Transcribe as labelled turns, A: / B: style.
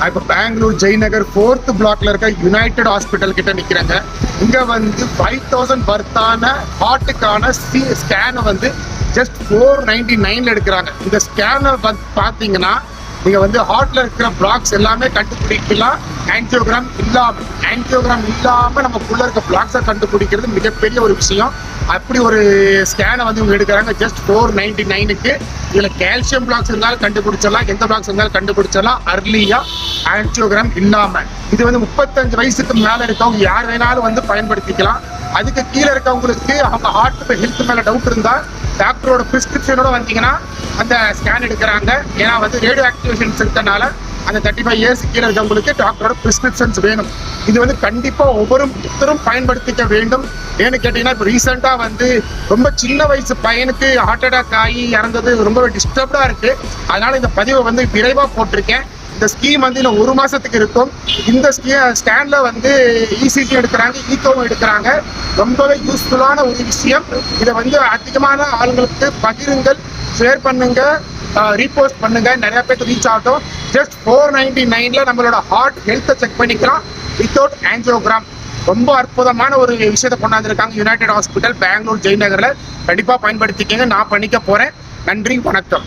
A: இப்போ பெங்களூர் ஜெய்நகர் 4th பிளாக்ல இருக்க யுனைடெட் ஹாஸ்பிட்டல் கிட்ட நிற்கிறாங்க. இங்கே வந்து 5000 வர்த்தான ஹார்ட்டுக்கான ஸ்கேனை வந்து ஜஸ்ட் 499 எடுக்கிறாங்க. இந்த ஸ்கேனை பார்த்தீங்கன்னா நீங்கள் வந்து ஹார்ட்ல இருக்கிற பிளாக்ஸ் எல்லாமே கண்டுபிடிக்கலாம். ஆன்ஜியோகிராம் இல்லாமல் நமக்குள்ள இருக்க பிளாக்ஸை கண்டுபிடிக்கிறது மிகப்பெரிய ஒரு விஷயம். அப்படி ஒரு ஸ்கேனை வந்து இவங்க எடுக்கிறாங்க ஜஸ்ட் 499க்கு. இதில் கால்சியம் பிளாக்ஸ் இருந்தாலும் கண்டுபிடிச்சிடலாம், எந்த பிளாக்ஸ் இருந்தாலும் கண்டுபிடிச்சிடலாம் அர்லியா ஆன்ஜியோகிராம் இல்லாமல். இது வந்து 35 வயசுக்கு மேலே இருக்கவங்க யார் வேணாலும் வந்து பயன்படுத்திக்கலாம். அதுக்கு கீழே இருக்கவங்களுக்கு அவங்க ஹார்ட் ஹெல்த் மேலே டவுட் இருந்தால் டாக்டரோட பிரிஸ்கிரிப்ஷனோட வந்தீங்கன்னா அந்த ஸ்கேன் எடுக்கிறாங்க. ஏன்னா வந்து ரேடியோ ஆக்டிவேஷன்ஸ் இருக்கிறதுனால அந்த 35 இயர்ஸ் கீழே இருக்கவங்களுக்கு டாக்டரோட பிரிஸ்கிரிப்ஷன்ஸ் வேணும். இது வந்து கண்டிப்பாக ஒவ்வொருத்தரும் பயன்படுத்திக்க வேண்டும். ஏன்னு கேட்டீங்கன்னா இப்போ ரீசெண்டாக வந்து ரொம்ப சின்ன வயசு பையனுக்கு ஹார்ட் அட்டாக் ஆகி இறந்தது ரொம்ப டிஸ்டர்ப்டாக இருக்குது. அதனால இந்த பதிவை வந்து விரைவாக போட்டிருக்கேன். இந்த ஸ்கீம் வந்து இன்னும் 1 மாசத்துக்கு இருக்கும். இந்த ஸ்கேன்ல வந்து இசிஜி எடுக்கிறாங்க, ஈகோவும் எடுக்கிறாங்க. ரொம்பவே யூஸ்ஃபுல்லான ஒரு விஷயம். இதை வந்து அதிகமான ஆளுங்களுக்கு பகிருங்கள், ஷேர் பண்ணுங்க, ரீபோஸ்ட் பண்ணுங்க, நிறைய பேருக்கு ரீச் ஆகட்டும். ஜஸ்ட் 499ல நம்மளோட ஹார்ட் ஹெல்த்தை செக் பண்ணிக்கலாம் வித்தவுட் ஆன்ஜியோகிராம். ரொம்ப அற்புதமான ஒரு விஷயத்தை கொண்டாந்துருக்காங்க யுனைடெட் ஹாஸ்பிட்டல் பெங்களூர் ஜெய்நகர்ல. கண்டிப்பா பயன்படுத்திக்கங்க. நான் பண்ணிக்க போறேன். நன்றி, வணக்கம்.